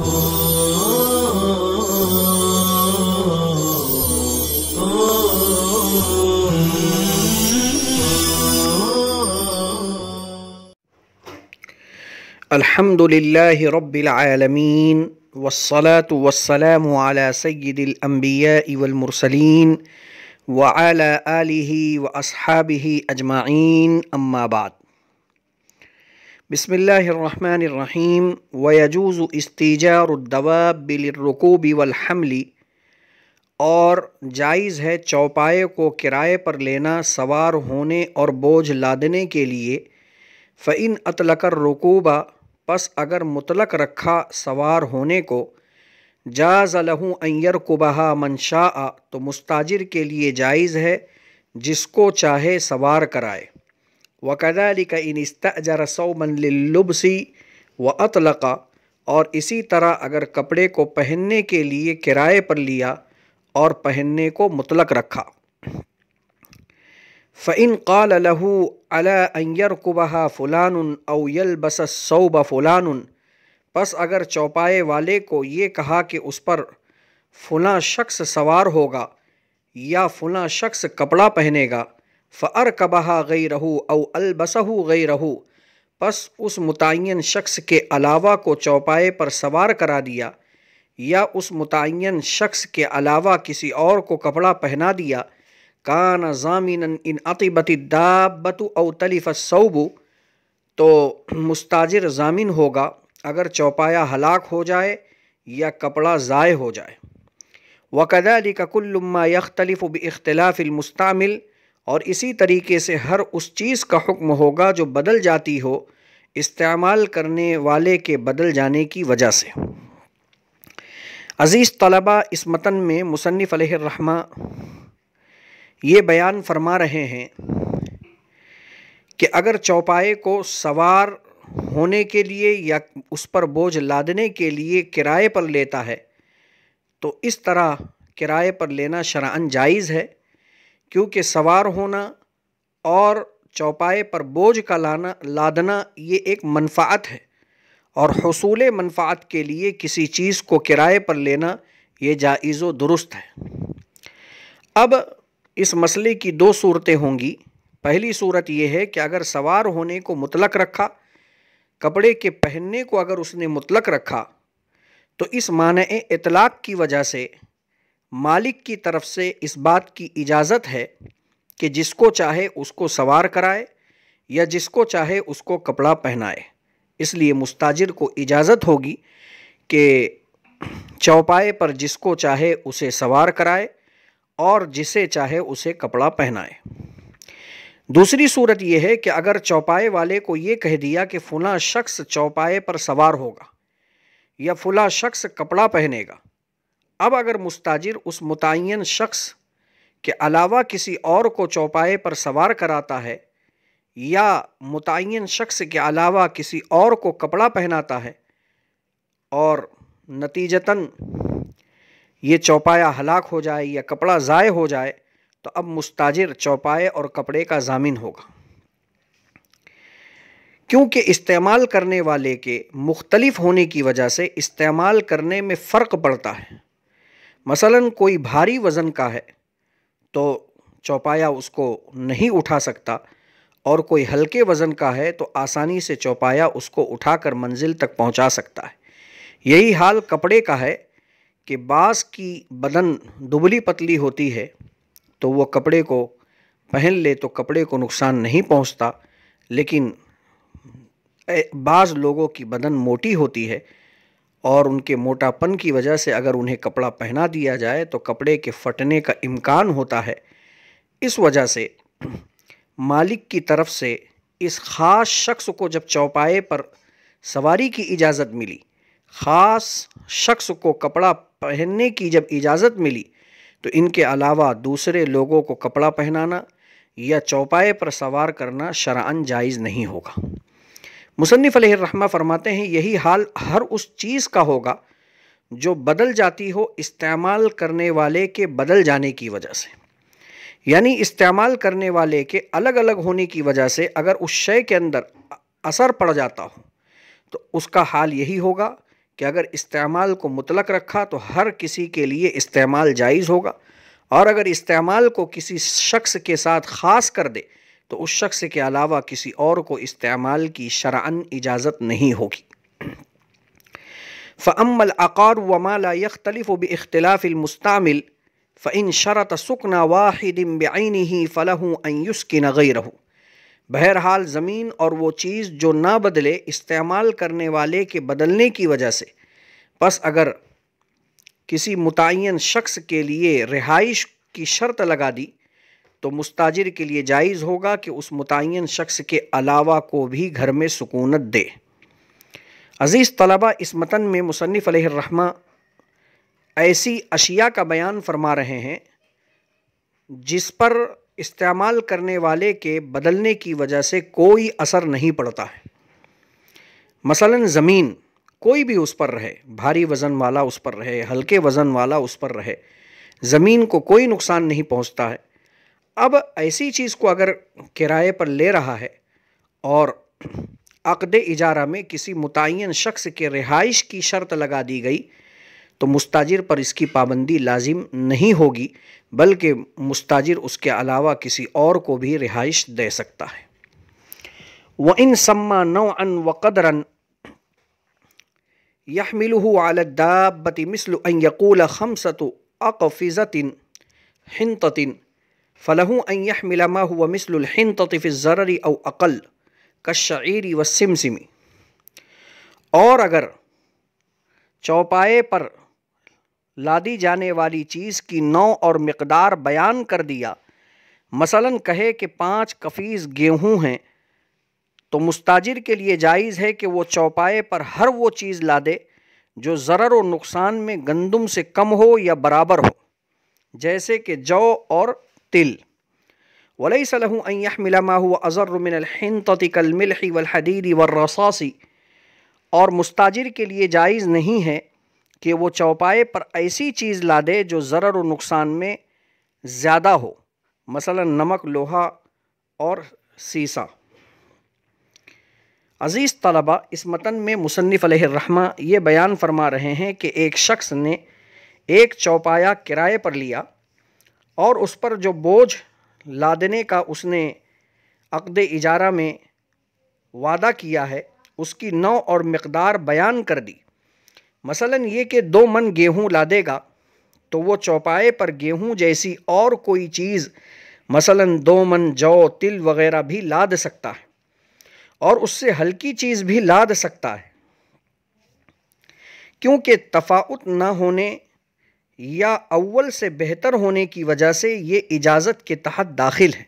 الحمد للہ رب العالمین والصلاة والسلام علی سید الانبیاء والمرسلین وعلی آلہ واصحابہ اجمعین اما بعد۔ بسم اللہ الرحمن الرحیم۔ ویجوز استیجار الدواب للرکوب والحمل، اور جائز ہے چوپائے کو کرائے پر لینا سوار ہونے اور بوجھ لادنے کے لیے۔ فإن اطلق الرکوب، پس اگر مطلق رکھا سوار ہونے کو، جاز لہ ان یرکبہا من شاء، تو مستاجر کے لیے جائز ہے جس کو چاہے سوار کرائے۔ وکذلک ان استأجر ثوبا لللبس واطلق، اور اسی طرح اگر کپڑے کو پہننے کے لیے کرائے پر لیا اور پہننے کو مطلق رکھا۔ فإن قال له على أن يركبها فلان أو يلبس الثوب فلان، پس اگر چوپائے والے کو یہ کہا کہ اس پر فلاں شخص سوار ہوگا یا فلاں شخص کپڑا پہنے گا، فأركبها غيره أو ألبسه غيره، پس اس متعین شخص کے علاوہ کو چوپائے پر سوار کرا دیا یا اس متعین شخص کے علاوہ کسی اور کو کپڑا پہنا دیا، کان ضامنا ان عطبت الدابۃ او تلف الثوب، تو مستاجر ضامن ہوگا اگر چوپایا ہلاک ہو جائے یا کپڑا ضائع ہو جائے۔ وکذلک کل ما یختلف باختلاف المستعمل، اور اسی طریقے سے ہر اس چیز کا حکم ہوگا جو بدل جاتی ہو استعمال کرنے والے کے بدل جانے کی وجہ سے۔ عزیز طلبہ، اس متن میں مصنف علیہ الرحمہ یہ بیان فرما رہے ہیں کہ اگر چوپائے کو سوار ہونے کے لیے یا اس پر بوجھ لادنے کے لیے کرائے پر لیتا ہے تو اس طرح کرائے پر لینا شرعاً جائز ہے، کیونکہ سوار ہونا اور چوپائے پر بوجھ کا لادنا یہ ایک منفعت ہے، اور حصول منفعت کے لیے کسی چیز کو کرائے پر لینا یہ جائز و درست ہے۔ اب اس مسئلے کی دو صورتیں ہوں گی۔ پہلی صورت یہ ہے کہ اگر سوار ہونے کو مطلق رکھا، کپڑے کے پہننے کو اگر اس نے مطلق رکھا، تو اس مانع اطلاق کی وجہ سے مالک کی طرف سے اس بات کی اجازت ہے کہ جس کو چاہے اس کو سوار کرائے یا جس کو چاہے اس کو کپڑا پہنائے۔ اس لیے مستاجر کو اجازت ہوگی کہ چوپائے پر جس کو چاہے اسے سوار کرائے اور جسے چاہے اسے کپڑا پہنائے۔ دوسری صورت یہ ہے کہ اگر چوپائے والے کو یہ کہہ دیا کہ فلاں شخص چوپائے پر سوار ہوگا یا فلاں شخص کپڑا پہنے گا، اب اگر مستاجر اس متعین شخص کے علاوہ کسی اور کو چوپائے پر سوار کراتا ہے یا متعین شخص کے علاوہ کسی اور کو کپڑا پہناتا ہے اور نتیجتاً یہ چوپایا ہلاک ہو جائے یا کپڑا ضائع ہو جائے، تو اب مستاجر چوپائے اور کپڑے کا ضامن ہوگا، کیونکہ استعمال کرنے والے کے مختلف ہونے کی وجہ سے استعمال کرنے میں فرق پڑتا ہے۔ مثلاً کوئی بھاری وزن کا ہے تو چوپایا اس کو نہیں اٹھا سکتا، اور کوئی ہلکے وزن کا ہے تو آسانی سے چوپایا اس کو اٹھا کر منزل تک پہنچا سکتا ہے۔ یہی حال کپڑے کا ہے کہ بعض کی بدن دبلی پتلی ہوتی ہے تو وہ کپڑے کو پہن لے تو کپڑے کو نقصان نہیں پہنچتا، لیکن بعض لوگوں کی بدن موٹی ہوتی ہے اور ان کے موٹا پن کی وجہ سے اگر انہیں کپڑا پہنا دیا جائے تو کپڑے کے پھٹنے کا امکان ہوتا ہے۔ اس وجہ سے مالک کی طرف سے اس خاص شخص کو جب چوپائے پر سواری کی اجازت ملی، خاص شخص کو کپڑا پہننے کی جب اجازت ملی، تو ان کے علاوہ دوسرے لوگوں کو کپڑا پہنانا یا چوپائے پر سوار کرنا شرعاً جائز نہیں ہوگا۔ مصنف علیہ الرحمہ فرماتے ہیں یہی حال ہر اس چیز کا ہوگا جو بدل جاتی ہو استعمال کرنے والے کے بدل جانے کی وجہ سے، یعنی استعمال کرنے والے کے الگ الگ ہونے کی وجہ سے اگر اس شے کے اندر اثر پڑ جاتا ہو تو اس کا حال یہی ہوگا کہ اگر استعمال کو مطلق رکھا تو ہر کسی کے لیے استعمال جائز ہوگا، اور اگر استعمال کو کسی شخص کے ساتھ خاص کر دے تو اس شخص کے علاوہ کسی اور کو استعمال کی شرعاً اجازت نہیں ہوگی۔ فَأَمَّا الْعَقَارُ وَمَا لَا يَخْتَلِفُ بِاخْتِلَافِ الْمُسْتَعْمِلِ فَإِنْ شَرَطَ سُكْنَ وَاحِدٍ بِعَيْنِهِ فَلَهُ أَنْ يُسْكِنَ غَيْرَهُ۔ بہرحال زمین اور وہ چیز جو نہ بدلے استعمال کرنے والے کے بدلنے کی وجہ سے، پس اگر کسی متعین شخص کے لیے رہائش کی شرط لگا دی تو مستاجر کے لیے جائز ہوگا کہ اس متعین شخص کے علاوہ کو بھی گھر میں سکونت دے۔ عزیز طلبہ، اس متن میں مصنف علیہ الرحمہ ایسی اشیاء کا بیان فرما رہے ہیں جس پر استعمال کرنے والے کے بدلنے کی وجہ سے کوئی اثر نہیں پڑتا ہے۔ مثلا زمین، کوئی بھی اس پر رہے، بھاری وزن والا اس پر رہے، ہلکے وزن والا اس پر رہے، زمین کو کوئی نقصان نہیں پہنچتا ہے۔ اب ایسی چیز کو اگر کرائے پر لے رہا ہے اور عقد اجارہ میں کسی متعین شخص کے رہائش کی شرط لگا دی گئی تو مستاجر پر اس کی پابندی لازم نہیں ہوگی، بلکہ مستاجر اس کے علاوہ کسی اور کو بھی رہائش دے سکتا ہے۔ وَإِن سَمَّى نَوْعًا وَقَدْرًا يَحْمِلُهُ عَلَى الدَّابَّةِ مِثْلُ أَن يَقُولَ 5 أَقْفِزَةٍ حِنطَةٍ فَلَهُ أَن يَحْمِلَ مَا هُوَ مِثْلُ الْحِنطَةِ فِي الزَّرَرِ أَوْ أَقَلَّ كَالشَّعِيرِ وَالسِّمْسِمِ۔ اور اگر چوپائے پر لادی جانے والی چیز کی نوع اور مقدار بیان کر دیا، مثلا کہے کہ 5 قفیز گیہوں ہیں، تو مستاجر کے لیے جائز ہے کہ وہ چوپائے پر ہر وہ چیز لادے جو ضرر و نقصان میں گندم سے کم ہو یا برابر ہو، جیسے کہ جو اور تل۔ وَلَيْسَ لَهُ أَن يَحْمِلَ مَا هُوَ أَضَرُّ مِنَ الْحِنطَةِ كَالْمِلْحِ وَالْحَدِيدِ وَالرَّصَاصِ۔ اور مستاجر کے لیے جائز نہیں ہے کہ وہ چوپائے پر ایسی چیز لادے جو ضرر و نقصان میں زیادہ ہو، مثلا نمک، لوہا اور سیسا۔ عزیز طلبہ، اس متن میں مصنف علیہ الرحمہ یہ بیان فرما رہے ہیں کہ ایک شخص نے ایک چوپایا کرائے پر لیا اور اس پر جو بوجھ لادنے کا اس نے عقد اجارہ میں وعدہ کیا ہے اس کی نوع اور مقدار بیان کر دی۔ مثلا یہ کہ 2 من گیہوں لادے گا تو وہ چوپائے پر گیہوں جیسی اور کوئی چیز مثلا 2 من جو، تل وغیرہ بھی لاد سکتا ہے، اور اس سے ہلکی چیز بھی لاد سکتا ہے، کیونکہ تفاوت نہ ہونے یا اول سے بہتر ہونے کی وجہ سے یہ اجازت کے تحت داخل ہے۔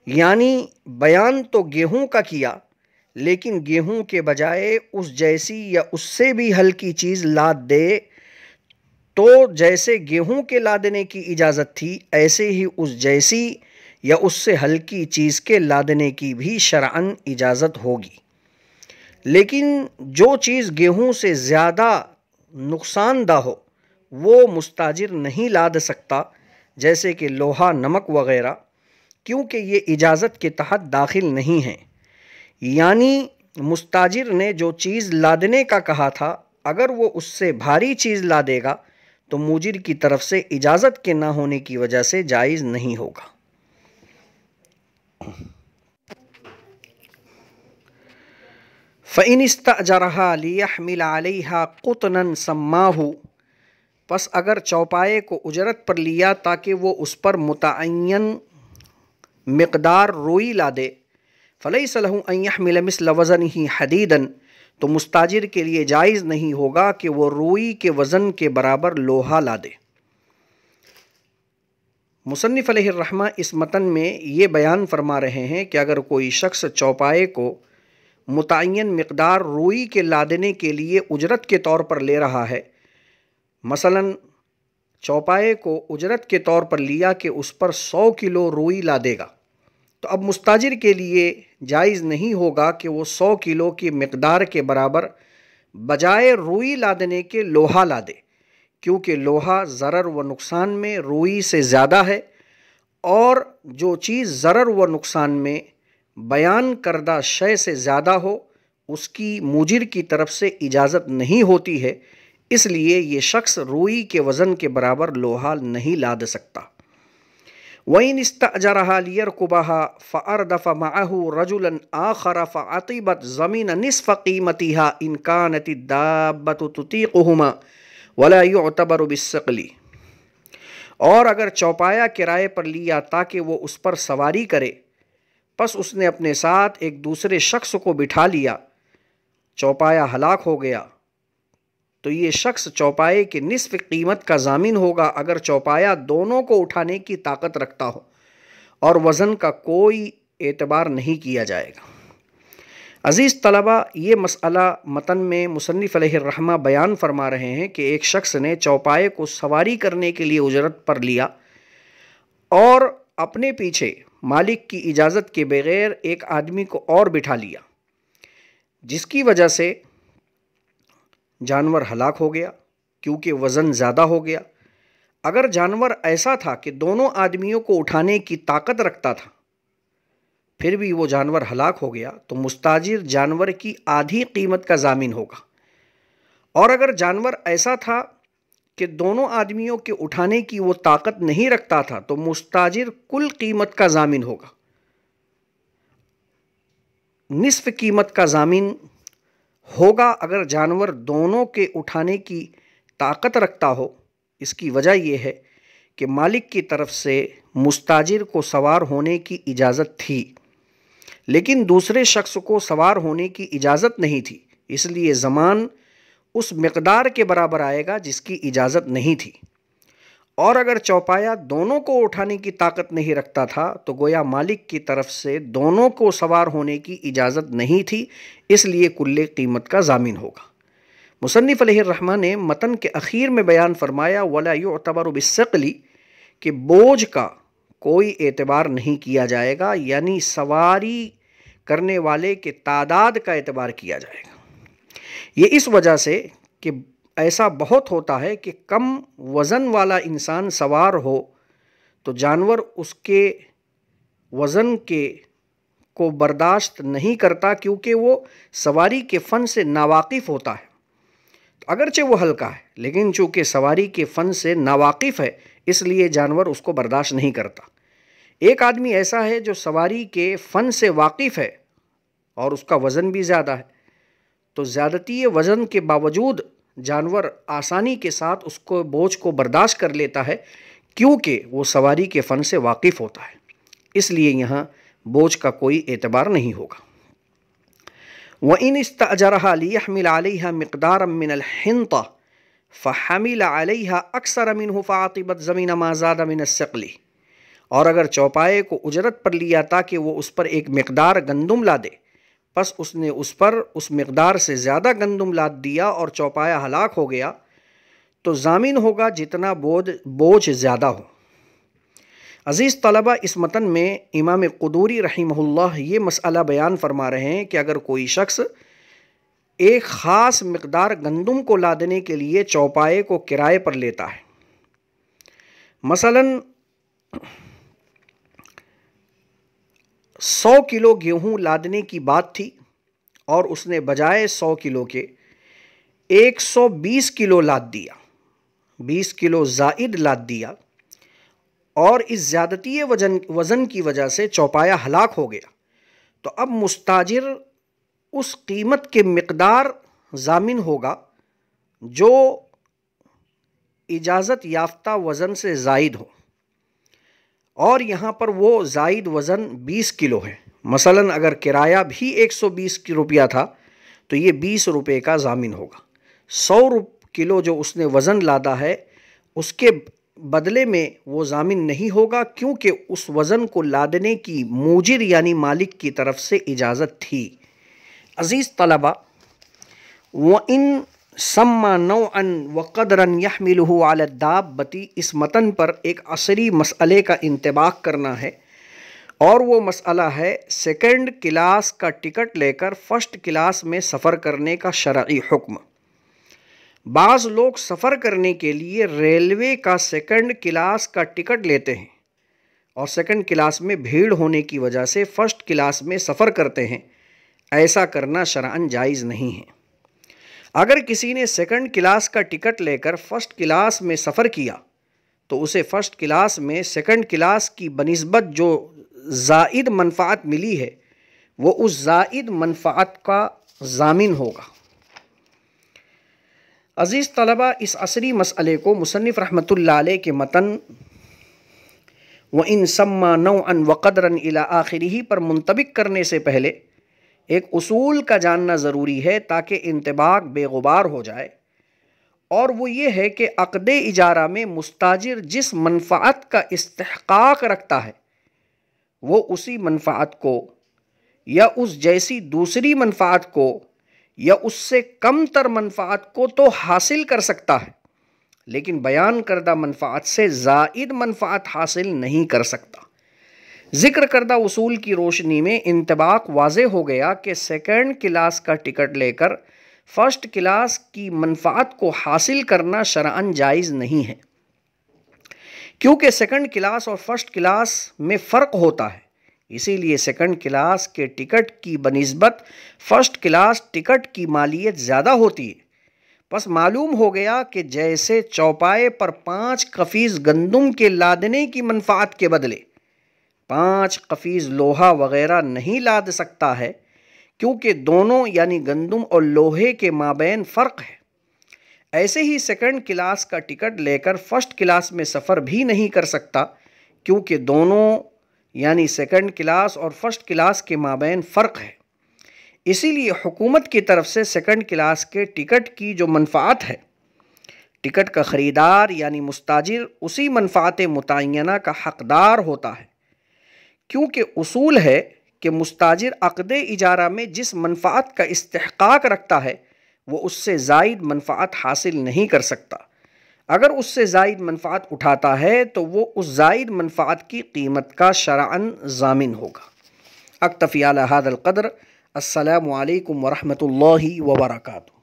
یعنی بیان تو گیہوں کا کیا، لیکن گیہوں کے بجائے اس جیسی یا اس سے بھی ہلکی چیز لاد دے تو جیسے گیہوں کے لادنے کی اجازت تھی، ایسے ہی اس جیسی یا اس سے ہلکی چیز کے لادنے کی بھی شرعاً اجازت ہوگی۔ لیکن جو چیز گیہوں سے زیادہ نقصان دہ ہو وہ مستاجر نہیں لاد سکتا، جیسے کہ لوہا، نمک وغیرہ، کیونکہ یہ اجازت کے تحت داخل نہیں ہیں۔ یعنی مستاجر نے جو چیز لادنے کا کہا تھا، اگر وہ اس سے بھاری چیز لادے گا تو موجر کی طرف سے اجازت کے نہ ہونے کی وجہ سے جائز نہیں ہوگا۔ فَإِنِ اسْتَأْجَرَهَا لِيَحْمِلَ عَلَيْهَا قُطْنًا سَمَّاهُ، پس اگر چوپائے کو اجرت پر لیا تاکہ وہ اس پر متعین مقدار روئی لادے، فَلَيْسَ لَهُ أَن يَحْمِلَ مِثْلَ وَزَنِهِ حَدِيدًا، تو مستاجر کے لیے جائز نہیں ہوگا کہ وہ روئی کے وزن کے برابر لوہا لادے۔ مصنف علیہ الرحمہ اس متن میں یہ بیان فرما رہے ہیں کہ اگر کوئی شخص چوپائے کو متعین مقدار روئی کے لادنے کے لیے اجرت کے طور پر لے رہا ہے، مثلا چوپائے کو اجرت کے طور پر لیا کہ اس پر 100 کلو روئی لادے گا، تو اب مستاجر کے لیے جائز نہیں ہوگا کہ وہ 100 کلو کی مقدار کے برابر بجائے روئی لادنے کے لوہا لادے، کیونکہ لوہا ضرر و نقصان میں روئی سے زیادہ ہے، اور جو چیز ضرر و نقصان میں بیان کردہ شے سے زیادہ ہو اس کی موجر کی طرف سے اجازت نہیں ہوتی ہے، اس لیے یہ شخص روئی کے وزن کے برابر لوہا نہیں لاد سکتا۔ وَإِنِ اسْتَأْجَرَهَا لِيَرْكُبَهَا فَأَرْدَفَ مَعَهُ رَجُلًا آخَرَ فَعَطِبَتْ زَمِينَ نِصْفَ قِيمَتِهَا إِنْ كَانَتِ الدَّابَّةُ تُطِيقُهُمَا وَلَا يُعْتَبَرُ بِالثَّقْلِ۔ اور اگر چوپایا کرائے پر لیا تاکہ وہ اس پر سواری کرے، پس اس نے اپنے ساتھ ایک دوسرے شخص کو بٹھا لیا، چوپایا ہلاک ہو گیا، تو یہ شخص چوپائے کے نصف قیمت کا ضامن ہوگا اگر چوپایا دونوں کو اٹھانے کی طاقت رکھتا ہو، اور وزن کا کوئی اعتبار نہیں کیا جائے گا۔ عزیز طلبہ، یہ مسئلہ متن میں مصنف علیہ الرحمہ بیان فرما رہے ہیں کہ ایک شخص نے چوپائے کو سواری کرنے کے لیے اجرت پر لیا اور اپنے پیچھے مالک کی اجازت کے بغیر ایک آدمی کو اور بٹھا لیا، جس کی وجہ سے جانور ہلاک ہو گیا کیونکہ وزن زیادہ ہو گیا۔ اگر جانور ایسا تھا کہ دونوں آدمیوں کو اٹھانے کی طاقت رکھتا تھا، پھر بھی وہ جانور ہلاک ہو گیا، تو مستاجر جانور کی آدھی قیمت کا ضامن ہوگا۔ اور اگر جانور ایسا تھا کہ دونوں آدمیوں کے اٹھانے کی وہ طاقت نہیں رکھتا تھا، تو مستاجر کل قیمت کا ضامن ہوگا۔ نصف قیمت کا ضامن ہوگا اگر جانور دونوں کے اٹھانے کی طاقت رکھتا ہو۔ اس کی وجہ یہ ہے کہ مالک کی طرف سے مستاجر کو سوار ہونے کی اجازت تھی، لیکن دوسرے شخص کو سوار ہونے کی اجازت نہیں تھی، اس لیے ضمان اس مقدار کے برابر آئے گا جس کی اجازت نہیں تھی۔ اور اگر چوپایا دونوں کو اٹھانے کی طاقت نہیں رکھتا تھا تو گویا مالک کی طرف سے دونوں کو سوار ہونے کی اجازت نہیں تھی، اس لیے کل قیمت کا ضامن ہوگا۔ مصنف علیہ الرحمہ نے متن کے اخیر میں بیان فرمایا وَلَا يُعْتَبَرُ بِالثَّقْلِ کہ بوجھ کا کوئی اعتبار نہیں کیا جائے گا، یعنی سواری کرنے والے کے تعداد کا اعتبار کیا جائے گا۔ یہ اس وجہ سے کہ ایسا بہت ہوتا ہے کہ کم وزن والا انسان سوار ہو تو جانور اس کے وزن کو برداشت نہیں کرتا، کیونکہ وہ سواری کے فن سے ناواقف ہوتا ہے۔ اگرچہ وہ ہلکا ہے، لیکن چونکہ سواری کے فن سے ناواقف ہے، اس لیے جانور اس کو برداشت نہیں کرتا۔ ایک آدمی ایسا ہے جو سواری کے فن سے واقف ہے اور اس کا وزن بھی زیادہ ہے، تو زیادتی وزن کے باوجود جانور آسانی کے ساتھ اس کو بوجھ کو برداشت کر لیتا ہے، کیونکہ وہ سواری کے فن سے واقف ہوتا ہے۔ اس لیے یہاں بوجھ کا کوئی اعتبار نہیں ہوگا۔ وَإِنِ اسْتَأْجَرَهَا لِيَحْمِلَ عَلَيْهَا مِقْدَارًا مِنَ الْحِنطَةِ فَحَمِلَ عَلَيْهَا أَكْثَرَ مِنْهُ فَعَطِبَتْ زَمِينَ مَا زَادَ مِنَ الثَّقْلِ۔ اور اگر چوپائے کو اجرت پر لیا تاکہ وہ اس پر ایک مقدار گندم لا دے، پس اس نے اس پر اس مقدار سے زیادہ گندم لاد دیا اور چوپایا ہلاک ہو گیا، تو ضامن ہوگا جتنا بوجھ زیادہ ہو۔ عزیز طلبہ، اس متن میں امام قدوری رحمہ اللہ یہ مسئلہ بیان فرما رہے ہیں کہ اگر کوئی شخص ایک خاص مقدار گندم کو لادنے کے لیے چوپائے کو کرائے پر لیتا ہے، مثلاً 100 کلو گیہوں لادنے کی بات تھی اور اس نے بجائے 100 کلو کے 120 کلو لاد دیا، 20 کلو زائد لاد دیا، اور اس زیادتی وزن کی وجہ سے چوپایا ہلاک ہو گیا، تو اب مستاجر اس قیمت کے مقدار ضامن ہوگا جو اجازت یافتہ وزن سے زائد ہو، اور یہاں پر وہ زائد وزن 20 کلو ہے۔ مثلاً اگر کرایہ بھی 120 روپیہ تھا تو یہ 20 روپے کا ضامن ہوگا۔ 100 کلو جو اس نے وزن لادا ہے، اس کے بدلے میں وہ ضامن نہیں ہوگا، کیونکہ اس وزن کو لادنے کی موجر یعنی مالک کی طرف سے اجازت تھی۔ عزیز طلبہ، وَإِن سَمَّى نَوْعًا وَقَدْرًا يَحْمِلُهُ عَلَى الدَّابَّةِ اس متن پر ایک عصری مسئلے کا انطباق کرنا ہے، اور وہ مسئلہ ہے سیکنڈ کلاس کا ٹکٹ لے کر فرسٹ کلاس میں سفر کرنے کا شرعی حکم۔ بعض لوگ سفر کرنے کے لیے ریلوے کا سیکنڈ کلاس کا ٹکٹ لیتے ہیں اور سیکنڈ کلاس میں بھیڑ ہونے کی وجہ سے فرسٹ کلاس میں سفر کرتے ہیں۔ ایسا کرنا شرعاً جائز نہیں ہے۔ اگر کسی نے سیکنڈ کلاس کا ٹکٹ لے کر فرسٹ کلاس میں سفر کیا تو اسے فرسٹ کلاس میں سیکنڈ کلاس کی بنسبت جو زائد منفعت ملی ہے وہ اس زائد منفعت کا ضامن ہوگا۔ عزیز طلبہ، اس عصری مسئلے کو مصنف رحمۃ اللہ علیہ کے متن وَإِن سَمَّا نَوْعًا وَقَدْرًا إِلَىٰ آخِرِهِ پر منطبق کرنے سے پہلے ایک اصول کا جاننا ضروری ہے تاکہ انطباق بے غبار ہو جائے، اور وہ یہ ہے کہ عقد اجارہ میں مستاجر جس منفعت کا استحقاق رکھتا ہے وہ اسی منفعت کو یا اس جیسی دوسری منفعت کو یا اس سے کم تر منفعت کو تو حاصل کر سکتا ہے، لیکن بیان کردہ منفعت سے زائد منفعت حاصل نہیں کر سکتا۔ ذکر کردہ اصول کی روشنی میں انطباق واضح ہو گیا کہ سیکنڈ کلاس کا ٹکٹ لے کر فرسٹ کلاس کی منفعت کو حاصل کرنا شرعاً جائز نہیں ہے، کیونکہ سیکنڈ کلاس اور فرسٹ کلاس میں فرق ہوتا ہے۔ اسی لیے سیکنڈ کلاس کے ٹکٹ کی بنسبت فرسٹ کلاس ٹکٹ کی مالیت زیادہ ہوتی ہے۔ بس معلوم ہو گیا کہ جیسے چوپائے پر 5 قفیز گندم کے لادنے کی منفعت کے بدلے 5 قفیز لوہا وغیرہ نہیں لاد سکتا ہے، کیونکہ دونوں یعنی گندم اور لوہے کے مابین فرق ہے، ایسے ہی سیکنڈ کلاس کا ٹکٹ لے کر فرسٹ کلاس میں سفر بھی نہیں کر سکتا، کیونکہ دونوں یعنی سیکنڈ کلاس اور فرسٹ کلاس کے مابین فرق ہے۔ اسی لیے حکومت کی طرف سے سیکنڈ کلاس کے ٹکٹ کی جو منفعت ہے، ٹکٹ کا خریدار یعنی مستاجر اسی منفعت متعینہ کا حقدار ہوتا ہے، کیونکہ اصول ہے کہ مستاجر عقد اجارہ میں جس منفعت کا استحقاق رکھتا ہے وہ اس سے زائد منفعت حاصل نہیں کر سکتا۔ اگر اس سے زائد منفعت اٹھاتا ہے تو وہ اس زائد منفعت کی قیمت کا شرعاً ضامن ہوگا۔ اکتفی علی ھذا القدر۔ السلام علیکم ورحمۃ اللہ وبرکاتہ۔